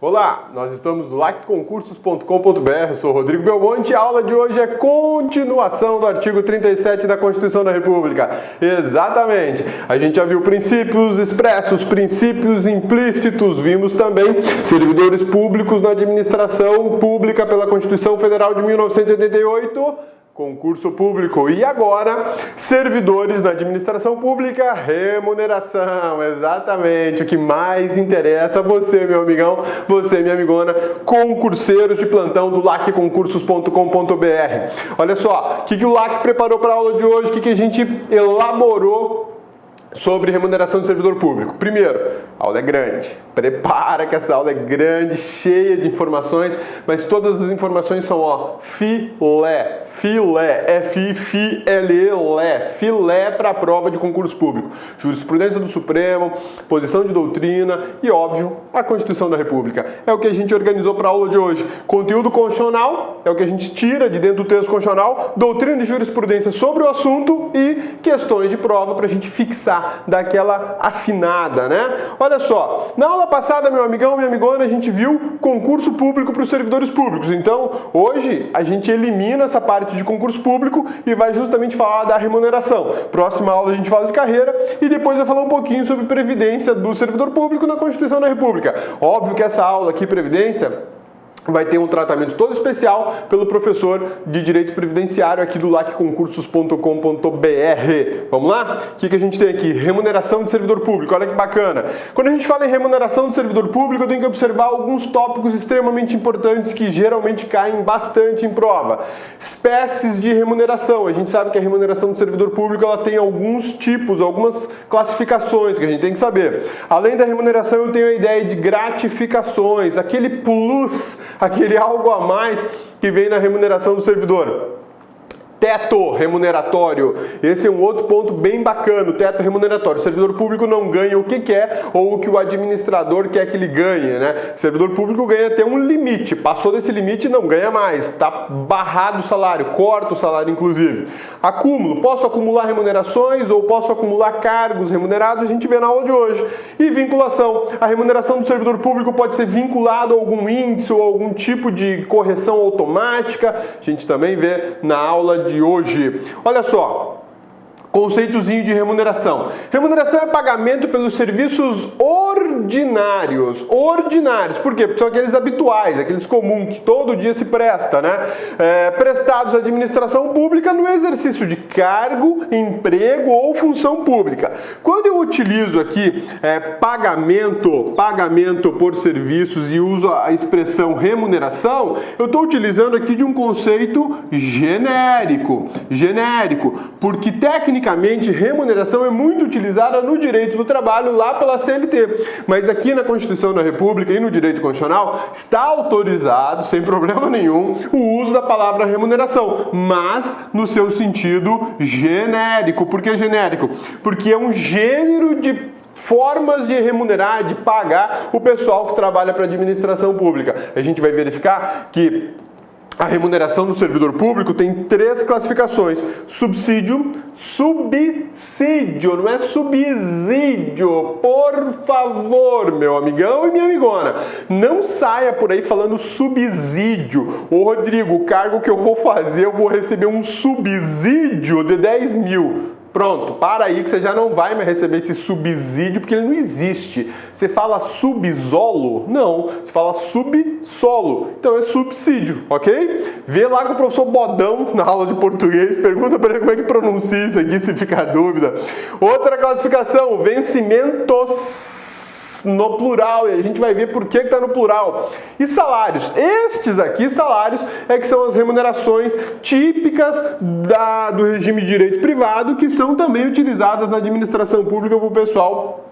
Olá, nós estamos no lacconcursos.com.br, eu sou Rodrigo Belmonte e a aula de hoje é continuação do artigo 37 da Constituição da República. Exatamente, a gente já viu princípios expressos, princípios implícitos, vimos também servidores públicos na administração pública pela Constituição Federal de 1988, concurso público, e agora servidores na administração pública, remuneração, exatamente, o que mais interessa a você, meu amigão, você, minha amigona, concurseiros de plantão do lacconcursos.com.br. Olha só, o que o LAC preparou para a aula de hoje, o que a gente elaborou sobre remuneração de servidor público. Primeiro, a aula é grande. Prepara que essa aula é grande, cheia de informações, mas todas as informações são, filé, F-I-L-E, filé para a prova de concurso público. Jurisprudência do Supremo, posição de doutrina e, óbvio, a Constituição da República. É o que a gente organizou para a aula de hoje. Conteúdo constitucional é o que a gente tira de dentro do texto constitucional, doutrina e jurisprudência sobre o assunto e questões de prova para a gente fixar daquela afinada, né? Olha só, na aula passada, meu amigão, minha amigona, a gente viu concurso público para os servidores públicos. Então, hoje, a gente elimina essa parte de concurso público e vai justamente falar da remuneração. Próxima aula a gente fala de carreira e depois vai falar um pouquinho sobre previdência do servidor público na Constituição da República. Óbvio que essa aula aqui, previdência, vai ter um tratamento todo especial pelo professor de Direito Previdenciário aqui do lacconcursos.com.br. Vamos lá? O que a gente tem aqui? Remuneração de servidor público. Olha que bacana. Quando a gente fala em remuneração de servidor público, eu tenho que observar alguns tópicos extremamente importantes que geralmente caem bastante em prova. Espécies de remuneração. A gente sabe que a remuneração do servidor público ela tem alguns tipos, algumas classificações que a gente tem que saber. Além da remuneração, eu tenho a ideia de gratificações, aquele plus, aquele algo a mais que vem na remuneração do servidor. Teto remuneratório. Esse é um outro ponto bem bacana, o teto remuneratório. O servidor público não ganha o que quer ou o que o administrador quer que ele ganhe, né? O servidor público ganha até um limite. Passou desse limite, não ganha mais. Está barrado o salário, corta o salário, inclusive. Acúmulo. Posso acumular remunerações ou posso acumular cargos remunerados? A gente vê na aula de hoje. E vinculação. A remuneração do servidor público pode ser vinculada a algum índice ou algum tipo de correção automática. A gente também vê na aula de hoje. Olha só, conceitozinho de remuneração. Remuneração é pagamento pelos serviços ordinários. Ordinários. Por quê? Porque são aqueles habituais, aqueles comuns que todo dia se presta, né? Prestados à administração pública no exercício de cargo, emprego ou função pública. Quando eu utilizo aqui pagamento por serviços e uso a expressão remuneração, eu estou utilizando aqui de um conceito genérico, porque técnicamente remuneração é muito utilizada no direito do trabalho lá pela CLT, mas aqui na Constituição da República e no direito constitucional está autorizado, sem problema nenhum, o uso da palavra remuneração, mas no seu sentido genérico. Por que genérico? Porque é um gênero de formas de remunerar, de pagar o pessoal que trabalha para a administração pública. A gente vai verificar que a remuneração do servidor público tem 3 classificações: subsídio, não é subsídio. Por favor, meu amigão e minha amigona, não saia por aí falando subsídio. Ô Rodrigo, o cargo que eu vou fazer, eu vou receber um subsídio de 10 mil. Pronto, para aí que você já não vai mais receber esse subsídio porque ele não existe. Você fala subsolo? Não, você fala subsolo. Então é subsídio, ok? Vê lá com o professor Bodão na aula de português, pergunta para ele como é que pronuncia isso aqui, se ficar dúvida. Outra classificação, vencimentos no plural, e a gente vai ver por que está no plural. E salários. Estes aqui, salários, que são as remunerações típicas do regime de direito privado, que são também utilizadas na administração pública para o pessoal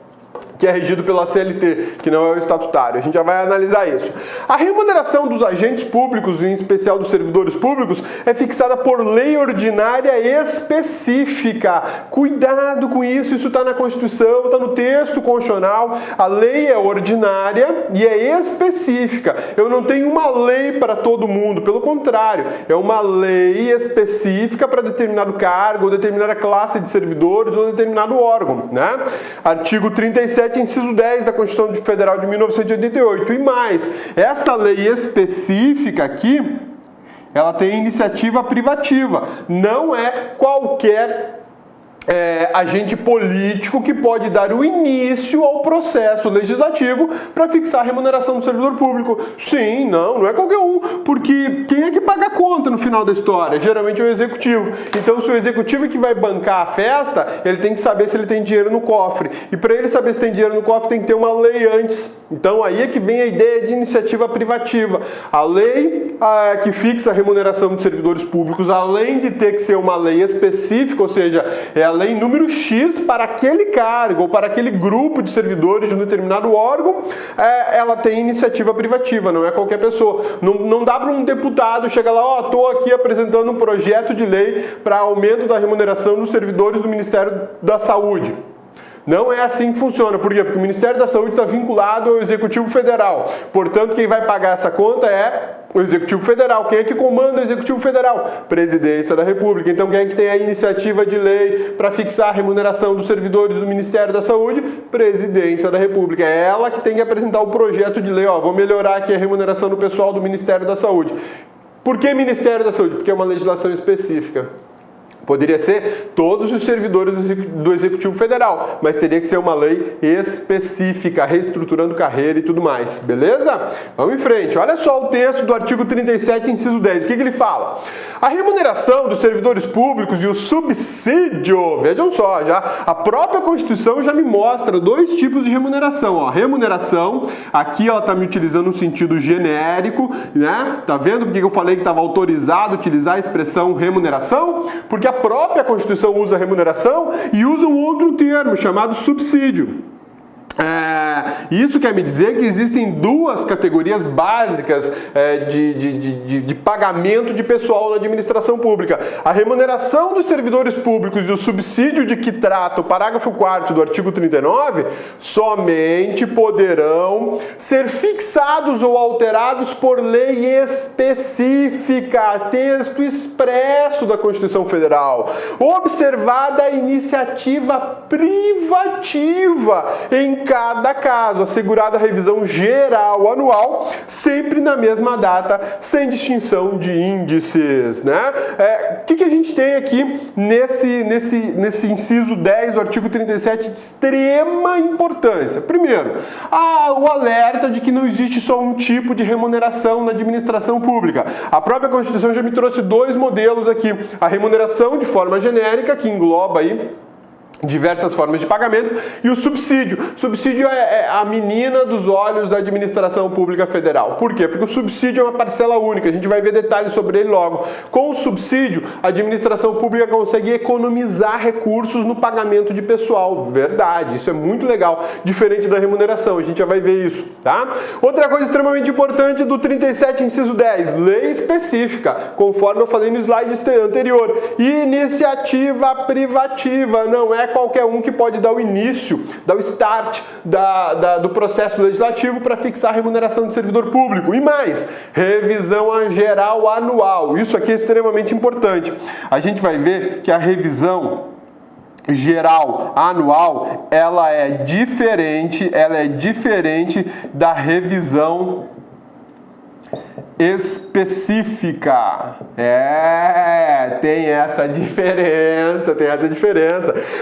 que é regido pela CLT, que não é o estatutário. A gente já vai analisar isso. A remuneração dos agentes públicos, em especial dos servidores públicos, é fixada por lei ordinária específica. Cuidado com isso, isso está na Constituição, está no texto constitucional. A lei é ordinária e é específica. Eu não tenho uma lei para todo mundo, pelo contrário, é uma lei específica para determinado cargo, ou determinada classe de servidores, ou determinado órgão, né? Artigo 37 37, inciso 10 da Constituição Federal de 1988. E mais, essa lei específica aqui, ela tem iniciativa privativa. Não é qualquer agente político que pode dar o início ao processo legislativo para fixar a remuneração do servidor público. Sim, não é qualquer um, porque quem é que paga a conta no final da história? Geralmente é o executivo. Então, se o executivo é que vai bancar a festa, ele tem que saber se ele tem dinheiro no cofre. E para ele saber se tem dinheiro no cofre, tem que ter uma lei antes. Então, aí é que vem a ideia de iniciativa privativa. A lei que fixa a remuneração dos servidores públicos, além de ter que ser uma lei específica, ou seja, é a lei número X para aquele cargo ou para aquele grupo de servidores de um determinado órgão, ela tem iniciativa privativa, não é qualquer pessoa. Não dá para um deputado chegar lá, estou aqui apresentando um projeto de lei para aumento da remuneração dos servidores do Ministério da Saúde. Não é assim que funciona. Por quê? Porque o Ministério da Saúde está vinculado ao Executivo Federal. Portanto, quem vai pagar essa conta é o Executivo Federal. Quem é que comanda o Executivo Federal? Presidência da República. Então, quem é que tem a iniciativa de lei para fixar a remuneração dos servidores do Ministério da Saúde? Presidência da República. É ela que tem que apresentar o projeto de lei. Vou melhorar aqui a remuneração do pessoal do Ministério da Saúde. Por que Ministério da Saúde? Porque é uma legislação específica. Poderia ser todos os servidores do Executivo Federal, mas teria que ser uma lei específica, reestruturando carreira e tudo mais, beleza? Vamos em frente. Olha só o texto do artigo 37, inciso 10. O que ele fala? A remuneração dos servidores públicos e o subsídio, vejam só, já a própria Constituição já me mostra dois tipos de remuneração. Remuneração, aqui ela está me utilizando um sentido genérico, né? Tá vendo porque eu falei que estava autorizado utilizar a expressão remuneração? Porque a própria Constituição usa remuneração e usa um outro termo chamado subsídio. Isso quer me dizer que existem duas categorias básicas de pagamento de pessoal na administração pública. A remuneração dos servidores públicos e o subsídio de que trata o parágrafo 4º do artigo 39 somente poderão ser fixados ou alterados por lei específica, texto expresso da Constituição Federal, observada a iniciativa privativa em cada caso, assegurada a revisão geral anual, sempre na mesma data, sem distinção de índices, né? O que a gente tem aqui nesse inciso 10 do artigo 37 de extrema importância? Primeiro, o alerta de que não existe só um tipo de remuneração na administração pública. A própria Constituição já me trouxe dois modelos aqui. A remuneração de forma genérica, que engloba aí diversas formas de pagamento, e o subsídio. Subsídio é a menina dos olhos da administração pública federal. Por quê? Porque o subsídio é uma parcela única, a gente vai ver detalhes sobre ele logo. Com o subsídio, a administração pública consegue economizar recursos no pagamento de pessoal. Verdade, isso é muito legal, diferente da remuneração, a gente já vai ver isso, tá? Outra coisa extremamente importante do 37, inciso 10, lei específica, conforme eu falei no slide anterior. Iniciativa privativa, não é qualquer um que pode dar o início, dar o start do processo legislativo para fixar a remuneração do servidor público. E mais, revisão geral anual. Isso aqui é extremamente importante. A gente vai ver que a revisão geral anual, ela é diferente da revisão específica. Tem essa diferença.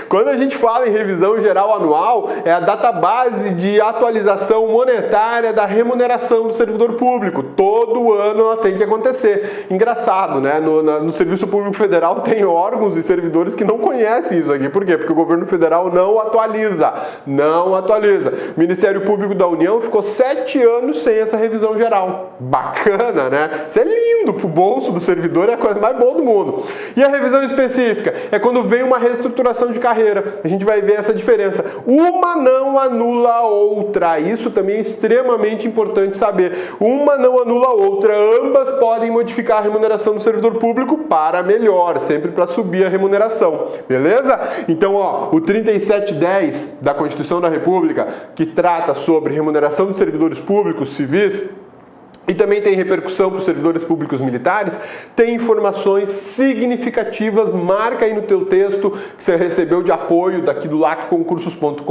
Quando a gente fala em revisão geral anual, é a database de atualização monetária da remuneração do servidor público. Todo ano ela tem que acontecer. Engraçado, né? No Serviço Público Federal tem órgãos e servidores que não conhecem isso aqui. Por quê? Porque o governo federal não atualiza. O Ministério Público da União ficou 7 anos sem essa revisão geral. Bacana, né? Isso é lindo pro bolso do servidor, é a coisa mais boa do mundo. E a revisão específica é quando vem uma reestruturação de carreira. A gente vai ver essa diferença. Uma não anula a outra. Isso também é extremamente importante saber. Uma não anula a outra. Ambas podem modificar a remuneração do servidor público para melhor, sempre para subir a remuneração. Beleza? Então, o 3710 da Constituição da República, que trata sobre remuneração dos servidores públicos civis, e também tem repercussão para os servidores públicos militares, tem informações significativas. Marca aí no teu texto que você recebeu de apoio daqui do lacconcursos.com.br,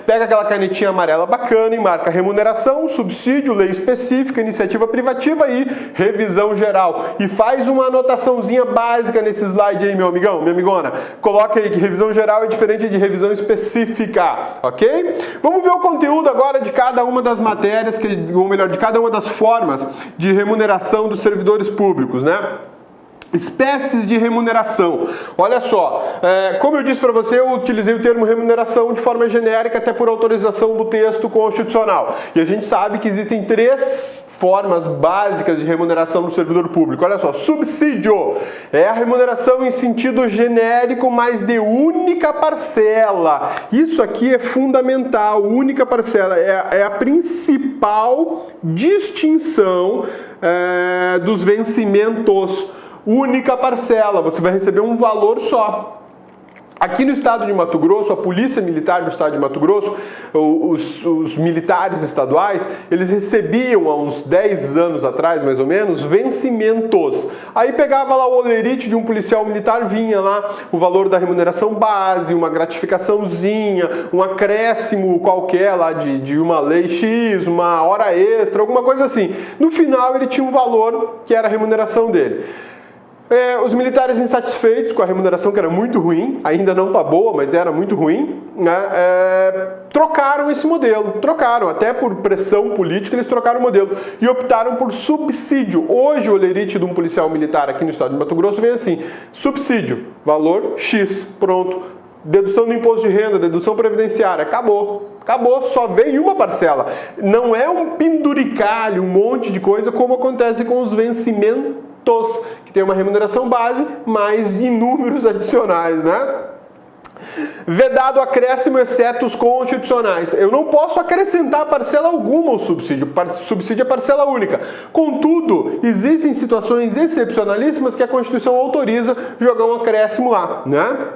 pega aquela canetinha amarela bacana e marca remuneração, subsídio, lei específica, iniciativa privativa e revisão geral. E faz uma anotaçãozinha básica nesse slide aí, meu amigão, minha amigona. Coloca aí que revisão geral é diferente de revisão específica, ok? Vamos ver o conteúdo agora de cada uma das matérias, ou melhor, de cada uma das formas de remuneração dos servidores públicos, né? Espécies de remuneração. Olha só, como eu disse para você, eu utilizei o termo remuneração de forma genérica, até por autorização do texto constitucional. E a gente sabe que existem 3 formas básicas de remuneração do servidor público. Olha só, subsídio é a remuneração em sentido genérico, mas de única parcela. Isso aqui é fundamental, única parcela. É a principal distinção dos vencimentos. Única parcela, você vai receber um valor só. Aqui no estado de Mato Grosso, a Polícia Militar do estado de Mato Grosso, os militares estaduais, eles recebiam há uns 10 anos atrás, mais ou menos, vencimentos. Aí pegava lá o olerite de um policial militar, vinha lá o valor da remuneração base, uma gratificaçãozinha, um acréscimo qualquer lá de uma lei X, uma hora extra, alguma coisa assim. No final ele tinha um valor que era a remuneração dele. Os militares insatisfeitos com a remuneração, que era muito ruim, ainda não está boa, mas era muito ruim, né, trocaram esse modelo, até por pressão política eles trocaram o modelo e optaram por subsídio. Hoje o olerite de um policial militar aqui no estado de Mato Grosso vem assim, subsídio, valor X, pronto, dedução do imposto de renda, dedução previdenciária, acabou, só vem uma parcela. Não é um penduricalho, um monte de coisa como acontece com os vencimentos, que tem uma remuneração base, mais inúmeros adicionais, né? Vedado acréscimo, exceto os constitucionais. Eu não posso acrescentar parcela alguma ao subsídio. Subsídio é parcela única. Contudo, existem situações excepcionalíssimas que a Constituição autoriza jogar um acréscimo lá, né?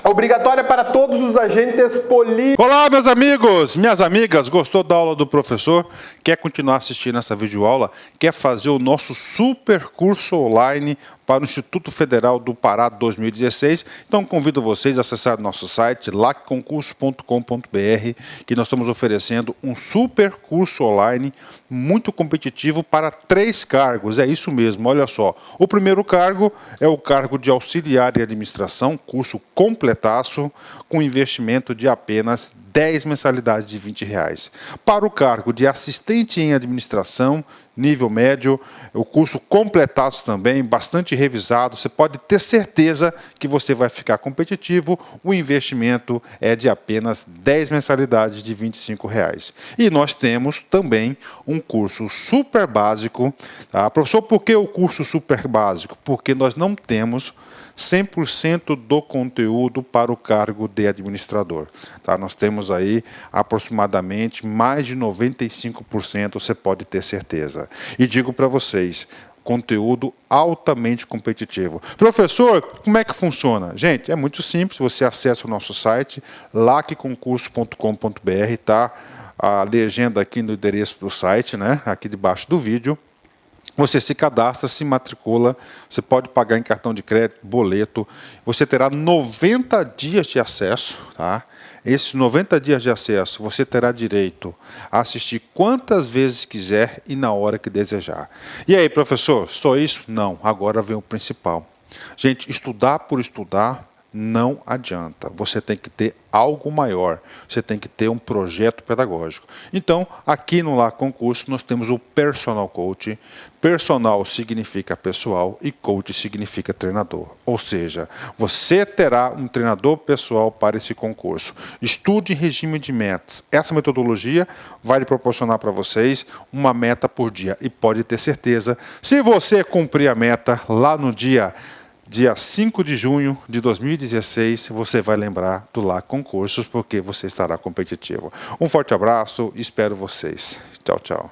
Obrigatória para todos os agentes políticos. Olá, meus amigos, minhas amigas, gostou da aula do professor? Quer continuar assistindo essa videoaula? Quer fazer o nosso super curso online para o Instituto Federal do Pará 2016? Então convido vocês a acessar o nosso site lacconcurso.com.br, que nós estamos oferecendo um super curso online muito competitivo para 3 cargos. É isso mesmo, olha só. O primeiro cargo é o cargo de auxiliar em administração, curso completaço, com investimento de apenas 10 mensalidades de R$20. Para o cargo de assistente em administração, nível médio, o curso completaço também, bastante revisado, você pode ter certeza que você vai ficar competitivo, o investimento é de apenas 10 mensalidades de R$25. E nós temos também um curso super básico, tá? Professor, por que o curso super básico? Porque nós não temos 100% do conteúdo para o cargo de administrador. Tá? Nós temos aí aproximadamente mais de 95%, você pode ter certeza. E digo para vocês, conteúdo altamente competitivo. Professor, como é que funciona? Gente, é muito simples, você acessa o nosso site, lacconcurso.com.br, tá? A legenda aqui no endereço do site, né? Aqui debaixo do vídeo. Você se cadastra, se matricula, você pode pagar em cartão de crédito, boleto, você terá 90 dias de acesso, tá? Esses 90 dias de acesso você terá direito a assistir quantas vezes quiser e na hora que desejar. E aí, professor, só isso? Não, agora vem o principal. Gente, estudar por estudar não adianta. Você tem que ter algo maior. Você tem que ter um projeto pedagógico. Então, aqui no LacConcurso, nós temos o Personal Coach. Personal significa pessoal e coach significa treinador. Ou seja, você terá um treinador pessoal para esse concurso. Estude em regime de metas. Essa metodologia vai lhe proporcionar para vocês uma meta por dia. E pode ter certeza, se você cumprir a meta lá no dia 5 de junho de 2016, você vai lembrar do LacConcursos, porque você estará competitivo. Um forte abraço, espero vocês. Tchau, tchau.